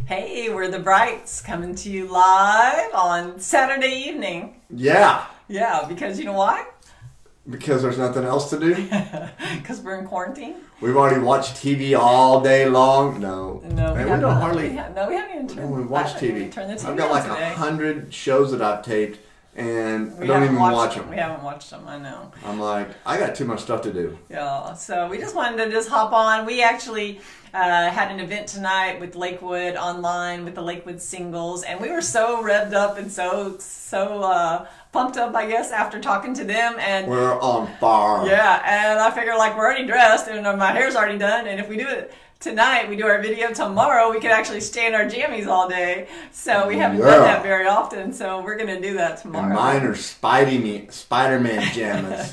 Hey, we're the Brights coming to you live on Saturday evening. Yeah, Yeah, because you know why? because there's nothing else to do. Because we're in quarantine. We've already watched TV all day long. No, No, and we don't hardly. we haven't even turned. We watch I haven't even TV. turned the TV I've got on like today. 100 shows that I've taped, and I We don't haven't even watch them. We haven't watched them. I know. I'm like, I got too much stuff to do. Yeah, so we just wanted to just hop on. We actually had an event tonight with Lakewood online with the Lakewood singles, and we were so revved up and so pumped up, I guess, after talking to them. And We're on fire. yeah, and I figure like we're already dressed and my hair's already done, and if we do it tonight, we do our video tomorrow, we could actually stay in our jammies all day. So we haven't done that very often, so we're gonna do that tomorrow. And mine are Spider-Man jammas.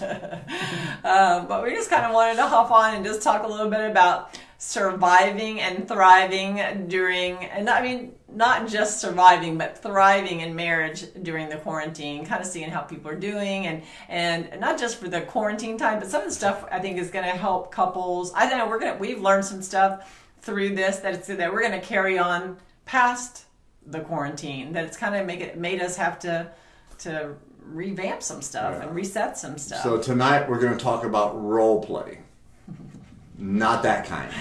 But we just kind of wanted to hop on and just talk a little bit about surviving and thriving during, and I mean, not just surviving, but thriving in marriage during the quarantine, kind of seeing how people are doing, and not just for the quarantine time, but some of the stuff I think is going to help couples. I don't know, we've learned some stuff through this that we're going to carry on past the quarantine, that it's kind of made us have to revamp some stuff and reset some stuff. So tonight we're going to talk about role play. Not that kind.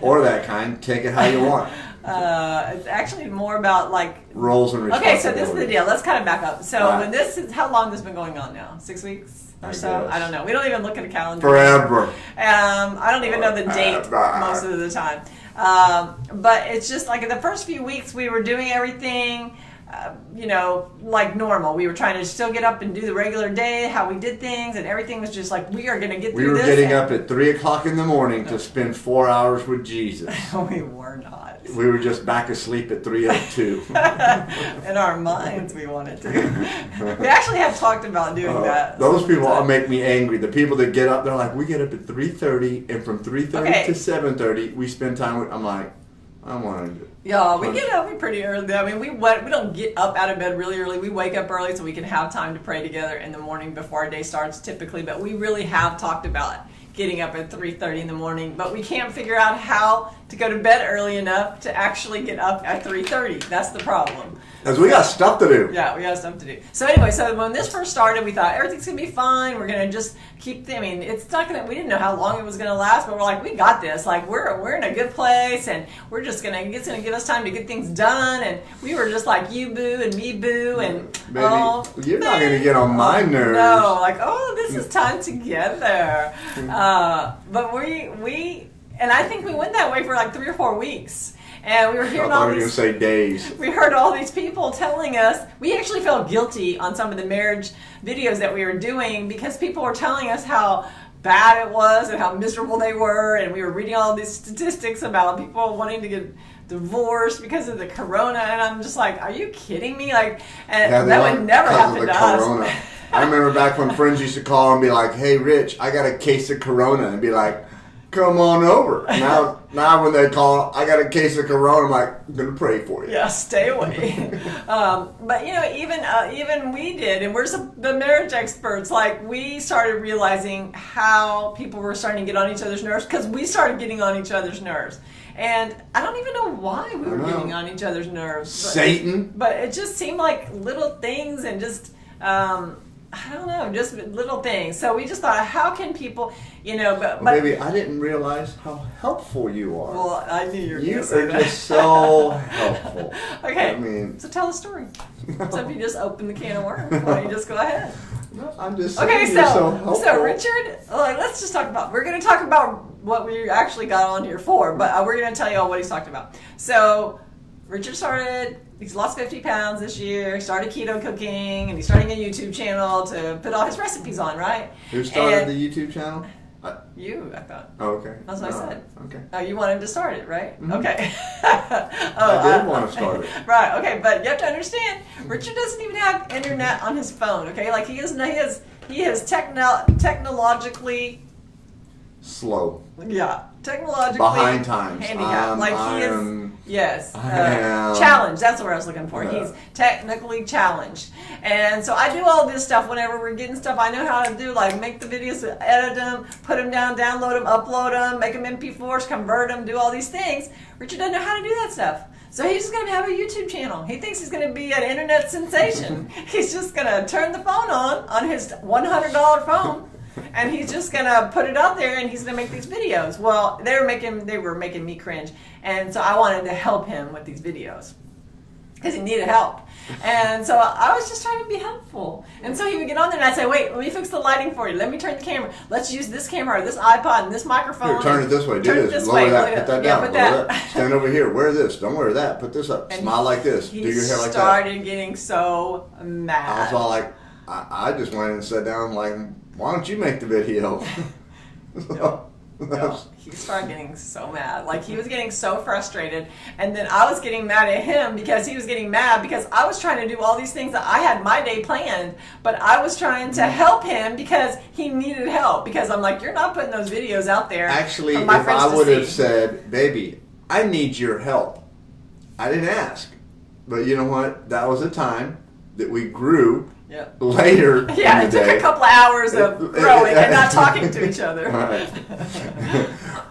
Or that kind. Take it how you want. It's actually more about like roles and responsibilities. Okay, so this is the deal. Let's kind of back up. So Right. when this is, how long has this been going on now? 6 weeks or so? guess. I don't know. We don't even look at a calendar. Forever. I don't even know the date Forever. most of the time. But it's just like in the first few weeks we were doing everything, like normal. We were trying to still get up and do the regular day, how we did things, and everything was just like, we are going to get We through were this. getting up at 3 o'clock in the morning to spend 4 hours with Jesus. We were not. We were just back asleep at 3:02. In our minds, we wanted to. We actually have talked about doing that. Those people make me angry. The people that get up, they're like, we get up at 3:30, and from 3:30 to 7:30, we spend time with. I'm like, I want to. Yeah, we get up pretty early. I mean, we don't get up out of bed really early. We wake up early so we can have time to pray together in the morning before our day starts typically. But we really have talked about getting up at 3:30 in the morning. But we can't figure out how to go to bed early enough to actually get up at 3:30. That's the problem. Because we got stuff to do. Yeah, we got stuff to do. So anyway, so when this first started, we thought everything's going to be fine. We're going to just keep, it's not going to, we didn't know how long it was going to last, but we're like, we got this. Like, we're in a good place, and we're just going to, it's going to give us time to get things done. And we were just like, you boo and me boo. And, Baby, you're not going to get on my nerves. No, like, this is time together. But and I think we went that way for like 3 or 4 weeks. And we were hearing all these. I was going to say days. We heard all these people telling us. We actually felt guilty on some of the marriage videos that we were doing because people were telling us how bad it was and how miserable they were. And we were reading all these statistics about people wanting to get divorced because of the corona. And I'm just like, are you kidding me? Like, and that would never happen to us. I remember back when friends used to call and be like, hey, Rich, I got a case of corona. And be like, come on over. Now when they call, I got a case of corona, I'm like, I'm going to pray for you. Yeah, stay away. But, even we did, and we're the marriage experts, like, we started realizing how people were starting to get on each other's nerves because we started getting on each other's nerves. And I don't even know why we were getting on each other's nerves. Satan. But it just seemed like little things and just... I don't know, just little things. So we just thought, how can people, but baby, I didn't realize how helpful you are. Well, I knew you were You going to say are that. just so helpful. Okay, so tell the story. So if you just open the can of worms, why don't you just go ahead? No, I'm just saying Okay, you're so helpful. so Richard, let's just talk about, we're going to talk about what we actually got on here for, but we're going to tell you all what he's talked about. So Richard he's lost 50 pounds this year, started keto cooking, and he's starting a YouTube channel to put all his recipes on, right? Who started the YouTube channel? You, I thought. Oh, okay. That's what I said. Okay. Oh, you wanted to start it, right? Mm-hmm. Okay. I did want to start it. Right, okay, but you have to understand, Richard doesn't even have internet on his phone, okay? Like, he is technologically... Slow. Yeah, technologically... Behind times. Handicapped. Yes. am. Challenged. That's what I was looking for. Yeah. He's technically challenged. And so I do all this stuff whenever we're getting stuff. I know how to do, like, make the videos, edit them, put them down, download them, upload them, make them MP4s, convert them, do all these things. Richard doesn't know how to do that stuff. So he's just going to have a YouTube channel. He thinks he's going to be an internet sensation. He's just going to turn the phone on his $100 phone, and he's just going to put it out there, and he's going to make these videos. Well, they were making me cringe, and so I wanted to help him with these videos because he needed help. And so I was just trying to be helpful. And so he would get on there and I'd say, wait, let me fix the lighting for you. Let me turn the camera. Let's use this camera or this iPod and this microphone. Here, turn it this way. Do this. Lower that. Put that down. Put that. Stand over here. Wear this. Don't wear that. Put this up. And smile like this. Do your hair like that. He started getting so mad. I was all like, I just went and sat down like, why don't you make the video? No, he started getting so mad. Like, he was getting so frustrated. And then I was getting mad at him because he was getting mad because I was trying to do all these things that I had my day planned. But I was trying to help him because he needed help. Because I'm like, you're not putting those videos out there. Actually, if I would have said, baby, I need your help. I didn't ask. But you know what? That was a time that we grew. Yep. Later in the day. It took a couple of hours of growing and not talking to each other. Right.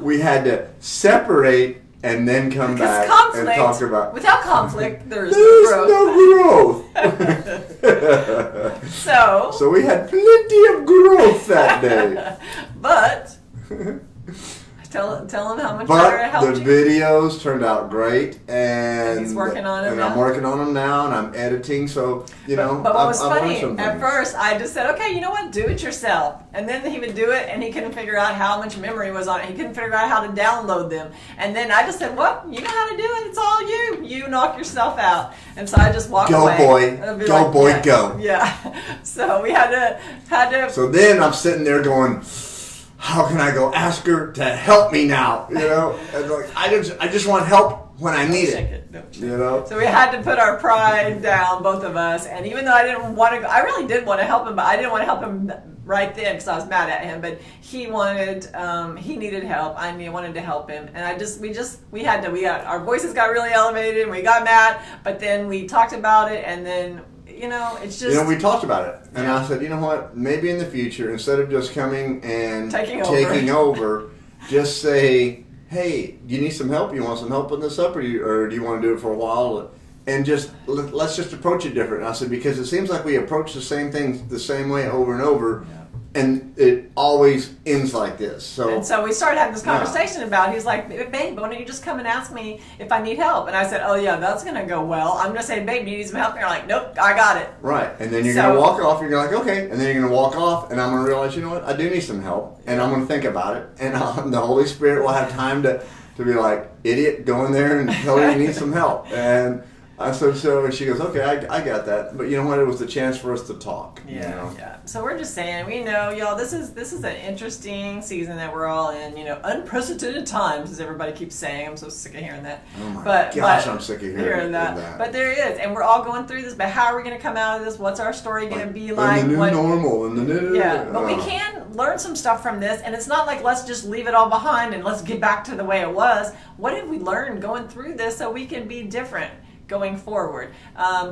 We had to separate and then come back and talk about. Without conflict, there's no growth. So we had plenty of growth that day. But tell him how much better it helped you. But the videos turned out great, and he's working on them and now. I'm working on them now, and I'm editing. So But what was funny at first, I just said, okay, you know what, do it yourself. And then he would do it, and he couldn't figure out how much memory was on it. He couldn't figure out how to download them. And then I just said, well, you know how to do it. It's all you. You knock yourself out. And so I just walked away. Go boy, go. Yeah. So we had to. So then I'm sitting there going, how can I go ask her to help me now? You know, and like, I just want help when I need it. You know. So we had to put our pride down, both of us. And even though I didn't want to, I really did want to help him, but I didn't want to help him right then because I was mad at him. But he needed help. I wanted to help him, and our voices got really elevated, and we got mad. But then we talked about it, and then. It's just... we talked about it. And I said, you know what? Maybe in the future, instead of just coming and taking over, just say, hey, do you need some help? You want some help on this up? Or do you want to do it for a while? And let's just approach it different. And I said, because it seems like we approach the same things the same way over and over. Yeah. And it always ends like this. And so we started having this conversation about it. He's like, babe, why don't you just come and ask me if I need help? And I said, oh, yeah, that's going to go well. I'm going to say, babe, do you need some help? And you're like, nope, I got it. Right. And then you're going to walk off. You're like, okay. And then you're going to walk off. And I'm going to realize, you know what? I do need some help. And I'm going to think about it. And the Holy Spirit will have time to be like, idiot, go in there and tell her you need some help. And I said, so, and she goes, okay, I got that. But you know what? It was the chance for us to talk. Yeah. So we're just saying, we know, y'all, this is an interesting season that we're all in, unprecedented times, as everybody keeps saying. I'm so sick of hearing that. Oh my gosh, I'm sick of hearing that. But there is, and we're all going through this, but how are we going to come out of this? What's our story going to be like? And the new normal, and the new... Yeah, but we can learn some stuff from this, and it's not like let's just leave it all behind and let's get back to the way it was. What have we learned going through this so we can be different going forward?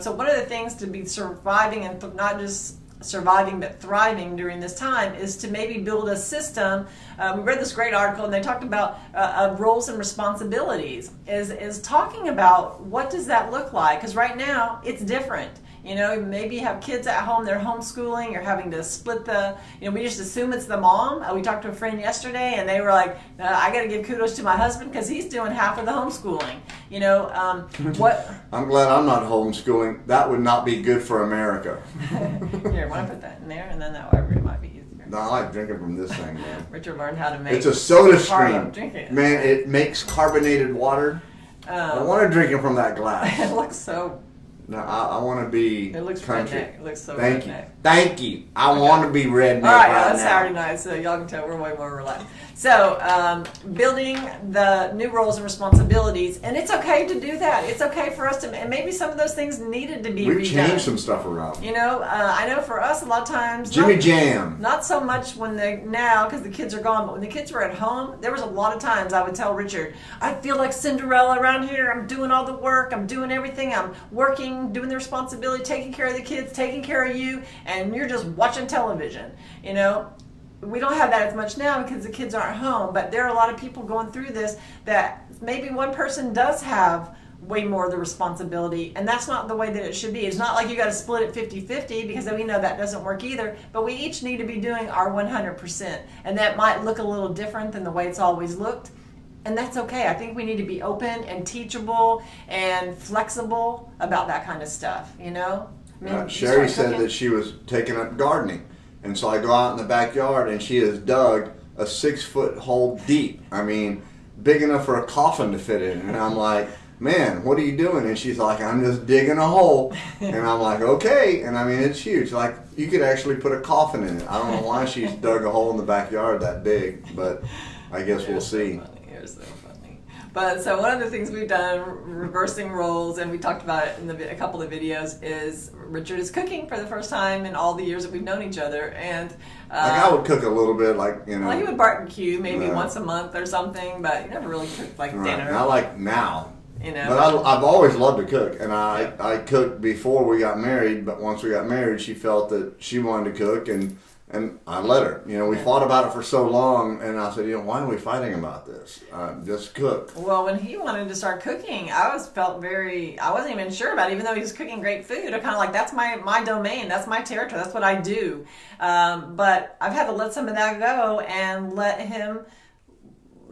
So one of the things to be surviving and not just surviving but thriving during this time is to maybe build a system. We read this great article and they talked about roles and responsibilities is talking about what does that look like, because right now it's different. Maybe you have kids at home, they're homeschooling, you're having to split we just assume it's the mom. We talked to a friend yesterday and they were like, I got to give kudos to my husband because he's doing half of the homeschooling. What? I'm glad I'm not homeschooling. That would not be good for America. Here, want to put that in there and then that way it might be easier. No, I like drinking from this thing, man. Richard learned how to make It's a soda stream. Drink it. Man, it makes carbonated water. I want to drink it from that glass. It looks so... No, I want to be It looks country. redneck. It looks so Thank redneck. you. Thank you. I want to be redneck All right, right it's now. Saturday night, so y'all can tell we're way more relaxed. So, building the new roles and responsibilities, and it's okay to do that. It's okay for us to, and maybe some of those things needed to be redone. We've changed some stuff around. I know for us a lot of times. Jimmy Jam. Not so much now because the kids are gone, but when the kids were at home, there was a lot of times I would tell Richard, I feel like Cinderella around here. I'm doing all the work. I'm doing everything. I'm working, doing the responsibility, taking care of the kids, taking care of you, and you're just watching television. We don't have that as much now because the kids aren't home, but there are a lot of people going through this that maybe one person does have way more of the responsibility, and that's not the way that it should be. It's not like you got to split it 50-50, because we know that doesn't work either, but we each need to be doing our 100%, and that might look a little different than the way it's always looked, and that's okay. I think we need to be open and teachable and flexible about that kind of stuff, you know? I mean, Sherry said that she was taking up gardening, and so I go out in the backyard and she has dug a 6-foot hole deep. I mean, big enough for a coffin to fit in, and I'm like, man, what are you doing? And she's like, I'm just digging a hole. And I'm like, okay. And I mean, it's huge. Like, you could actually put a coffin in it. I don't know why she's dug a hole in the backyard that big, but I guess we'll see. You're so funny. But so one of the things we've done, reversing roles, and we talked about it in a couple of videos, is Richard is cooking for the first time in all the years that we've known each other. And like, I would cook a little bit, like, you know. Well, he would barbecue maybe once a month or something, but you never really cooked like dinner. Not like now. You know, but I've always loved to cook, and I cooked before we got married, but once we got married, she felt that she wanted to cook, and I let her. You know, we fought about it for so long, and I said, you know, why are we fighting about this? Just cook. Well, when he wanted to start cooking, I wasn't even sure about it, even though he was cooking great food. I kind of like, that's my domain, that's my territory, that's what I do. But I've had to let some of that go and let him,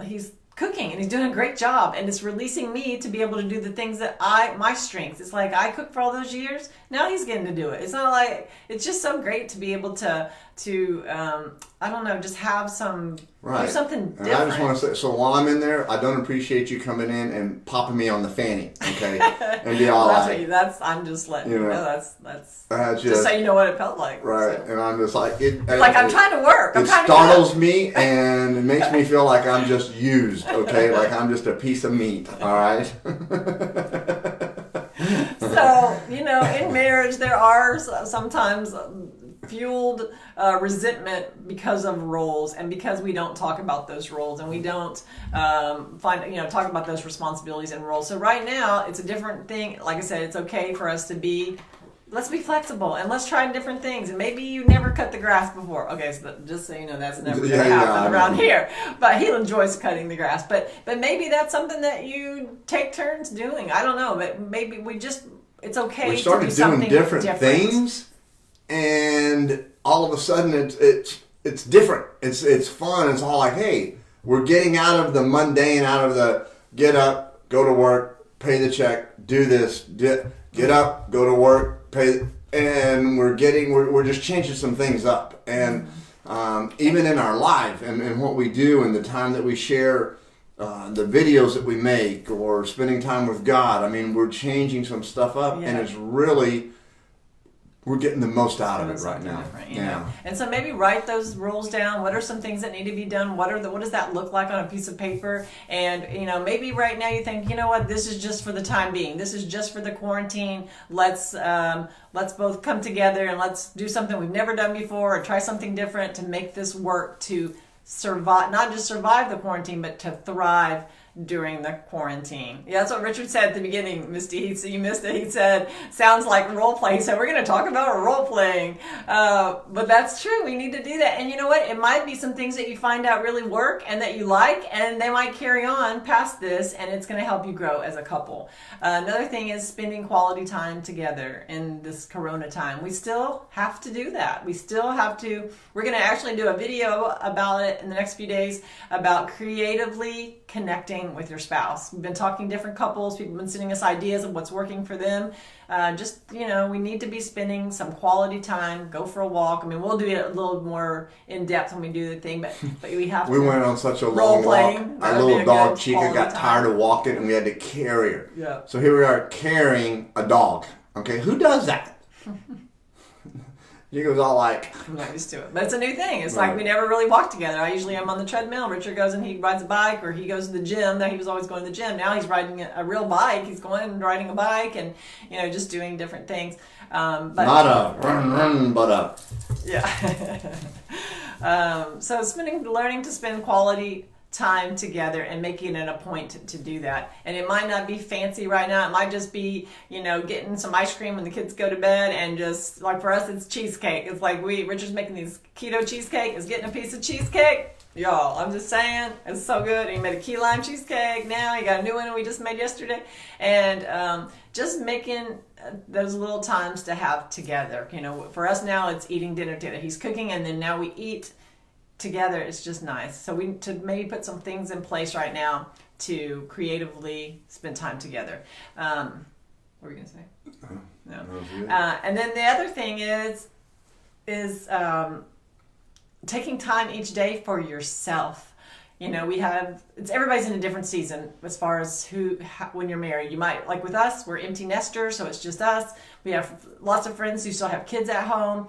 he's cooking, and he's doing a great job, and it's releasing me to be able to do the things that my strengths. It's like I cooked for all those years, now he's getting to do it. It's not like, it's just so great to be able to I don't know, just have some do something different. And I just want to say, so while I'm in there, I don't appreciate you coming in and popping me on the fanny, okay, and be all I'm just letting you know, that's just so you know what it felt like, right? So. And I'm just like, I'm trying to work. It startles me, and it makes me feel like I'm just used, okay, like I'm just a piece of meat. All right. So, you know, in marriage, there are sometimes fueled resentment because of roles, and because we don't talk about those roles, and we don't talk about those responsibilities and roles. So right now, it's a different thing. Like I said, it's okay for us to let's be flexible, and let's try different things. And maybe you never cut the grass before. Okay, so just so you know, that's never going to happen around here. But he enjoys cutting the grass. But maybe that's something that you take turns doing. I don't know, but maybe it's okay. We started doing different things, and all of a sudden it's different. It's fun. It's all like, hey, we're getting out of the mundane, out of the get up, go to work, pay the check, do this, get up, go to work, pay, and we're just changing some things up. And even in our life and what we do and the time that we share, the videos that we make, or spending time with God, I mean, we're changing some stuff up, and it's really, we're getting the most out of it right now. You know? And so maybe write those rules down. What are some things that need to be done? What does that look like on a piece of paper? And, you know, maybe right now you think, you know what, this is just for the time being. This is just for the quarantine. Let's both come together and let's do something we've never done before, or try something different to make this work, to survive, not just survive the quarantine, but to thrive during the quarantine. Yeah, that's what Richard said at the beginning, Misty. You missed it. He said, sounds like role play. So we're going to talk about role playing. But that's true. We need to do that. And you know what? It might be some things that you find out really work and that you like, and they might carry on past this, and it's going to help you grow as a couple. Another thing is spending quality time together in this Corona time. We still have to do that. We're going to actually do a video about it in the next few days about creatively connecting with your spouse. We've been talking to different couples. People have been sending us ideas of what's working for them. We need to be spending some quality time. Go for a walk. I mean, we'll do it a little more in depth when we do the thing, but we have to. We went on such a long walk. Our little dog Chica got tired of walking, and we had to carry her. Yeah. So here we are carrying a dog. Okay, who does that? She goes all like... I'm not used to it. But it's a new thing. It's like we never really walk together. I usually am on the treadmill. Richard goes and he rides a bike, or he goes to the gym. He was always going to the gym. Now he's riding a real bike. He's going and riding a bike and, just doing different things. But not a run, but a... Yeah. So learning to spend quality time together and making it a point to do that. And it might not be fancy right now. It might just be, getting some ice cream when the kids go to bed, and just like for us, it's cheesecake. It's like Richard's making these keto cheesecake, is getting a piece of cheesecake. Y'all, I'm just saying, it's so good. And he made a key lime cheesecake now. He got a new one we just made yesterday. And just making those little times to have together. You know, for us now, it's eating dinner together. He's cooking, and then now we eat together. It's just nice. So we to maybe put some things in place right now to creatively spend time together. What were you going to say? No. And then the other thing is taking time each day for yourself. You know, everybody's in a different season as far as when you're married. You might, like with us, we're empty nesters, so it's just us. We have lots of friends who still have kids at home.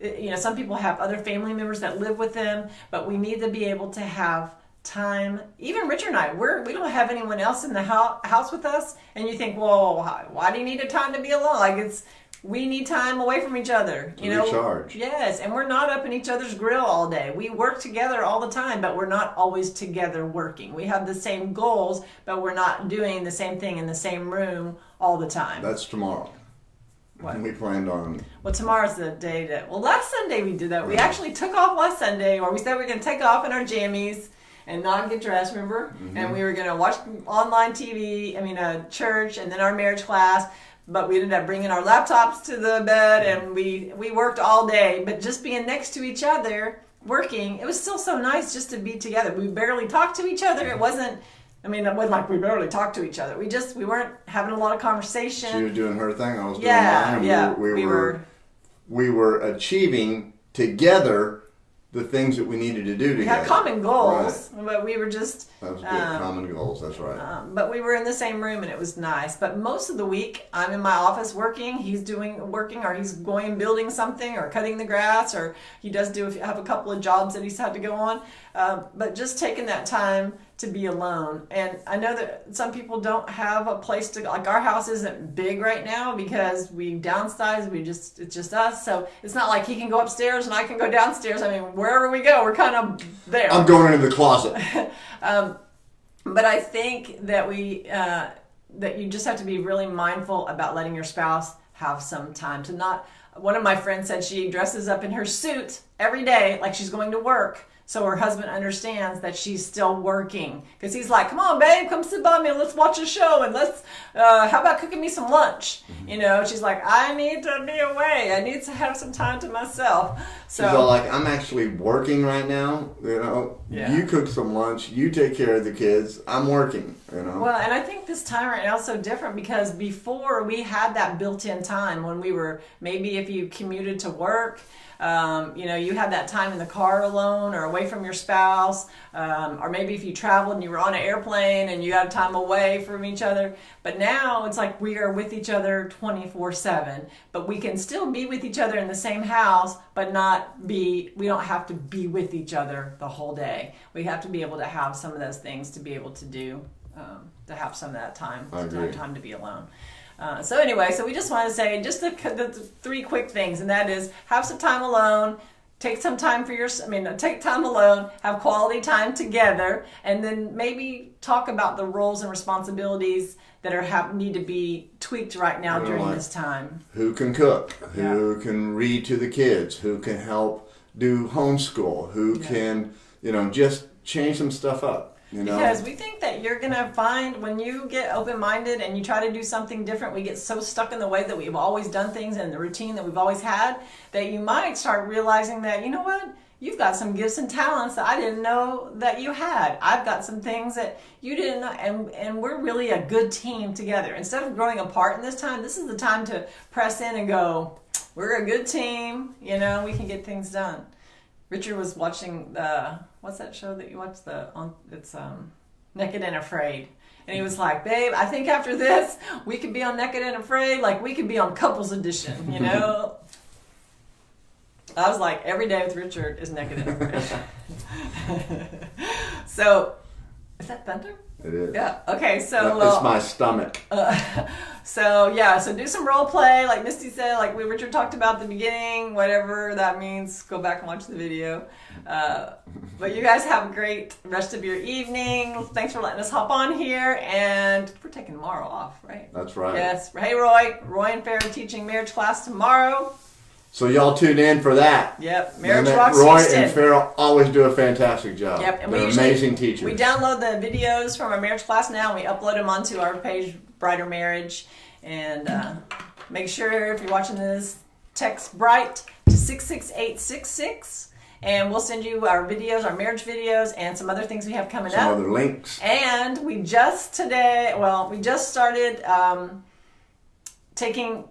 You know, some people have other family members that live with them, but we need to be able to have time. Even Richard and I, we don't have anyone else in the house with us. And you think, well, why do you need a time to be alone? Like we need time away from each other. You know, recharge. Yes, and we're not up in each other's grill all day. We work together all the time, but we're not always together working. We have the same goals, but we're not doing the same thing in the same room all the time. That's tomorrow. What? We planned on... Well, tomorrow's the day that... Well, last Sunday we did that. Right. We actually took off last Sunday, or we said we were going to take off in our jammies and not get dressed, remember? Mm-hmm. And we were going to watch online TV, church, and then our marriage class. But we ended up bringing our laptops to the bed, and we worked all day. But just being next to each other, working, it was still so nice just to be together. We barely talked to each other. It wasn't like we barely talked to each other. We weren't having a lot of conversation. She was doing her thing, I was doing mine. Yeah, we were achieving together the things that we needed to do together. We had common goals, right. But we were just... That was good, common goals, that's right. But we were in the same room, and it was nice. But most of the week, I'm in my office working. He's working, or he's going and building something, or cutting the grass, or he does have a couple of jobs that he's had to go on. But just taking that time to be alone. And I know that some people don't have a place to go. Like, our house isn't big right now because we downsized. It's just us. So it's not like he can go upstairs and I can go downstairs. Wherever we go, we're kind of there. I'm going into the closet. But I think that that you just have to be really mindful about letting your spouse have some time to not... One of my friends said she dresses up in her suit every day like she's going to work. So her husband understands that she's still working. Because he's like, come on, babe, come sit by me and let's watch a show. And how about cooking me some lunch? Mm-hmm. You know, she's like, I need to be away. I need to have some time to myself. So she's all like, I'm actually working right now. You know, You cook some lunch. You take care of the kids. I'm working, you know. Well, and I think this time right now is so different because before we had that built-in time when we were, maybe if you commuted to work, you had that time in the car alone or away from your spouse, or maybe if you traveled and you were on an airplane and you had time away from each other. But now it's like we are with each other 24/7, but we can still be with each other in the same house, but we don't have to be with each other the whole day. We have to be able to have some of those things to be able to do, to have some of that time, time to be alone. So we just want to say just the three quick things, and that is have some time alone, take time alone, have quality time together, and then maybe talk about the roles and responsibilities that need to be tweaked right now during this time. Who can cook? Who can read to the kids? Who can help do homeschool? Who can, just change some stuff up? Because we think that you're going to find when you get open-minded and you try to do something different, we get so stuck in the way that we've always done things and the routine that we've always had that you might start realizing that, you know what, you've got some gifts and talents that I didn't know that you had. I've got some things that you didn't know, and we're really a good team together. Instead of growing apart in this time, this is the time to press in and go, we're a good team, we can get things done. Richard was watching what's that show that you watch? It's Naked and Afraid. And he was like, babe, I think after this, we could be on Naked and Afraid, like we could be on Couples Edition, I was like, every day with Richard is Naked and Afraid. So, is that thunder? It is. Yeah. Okay. So it's my stomach. So do some role play, like Misty said, like Richard talked about at the beginning. Whatever that means, go back and watch the video. But you guys have a great rest of your evening. Thanks for letting us hop on here, and we're taking tomorrow off, right? That's right. Yes. Hey, Roy and Farrah teaching marriage class tomorrow. So y'all tune in for that. Yep, Marriage Rocks Roy Houston. and Farrell always do a fantastic job. Yep, and they're amazing teachers. We download the videos from our marriage class now, and we upload them onto our page, Brighter Marriage. And make sure if you're watching this, text BRIGHT to 66866, and we'll send you our videos, our marriage videos, and some other things we have coming up. Some other links. And we just started taking,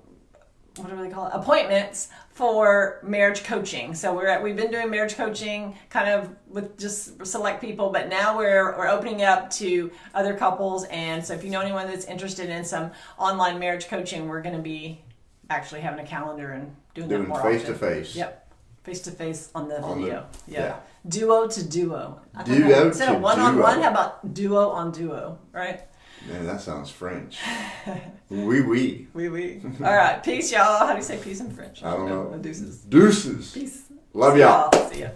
what do they call it, appointments for marriage coaching. So we've been doing marriage coaching kind of with just select people, but now we're opening up to other couples. And so if you know anyone that's interested in some online marriage coaching, we're going to be actually having a calendar and doing that more face often. to face. Yep, face to face on the video. Yeah. Duo to duo. Instead of one on one, how about duo on duo? Right? Man, that sounds French. Oui, oui. Oui, oui. All right. Peace, y'all. How do you say peace in French? I don't know. Deuces. Deuces. Peace. Love y'all. See ya.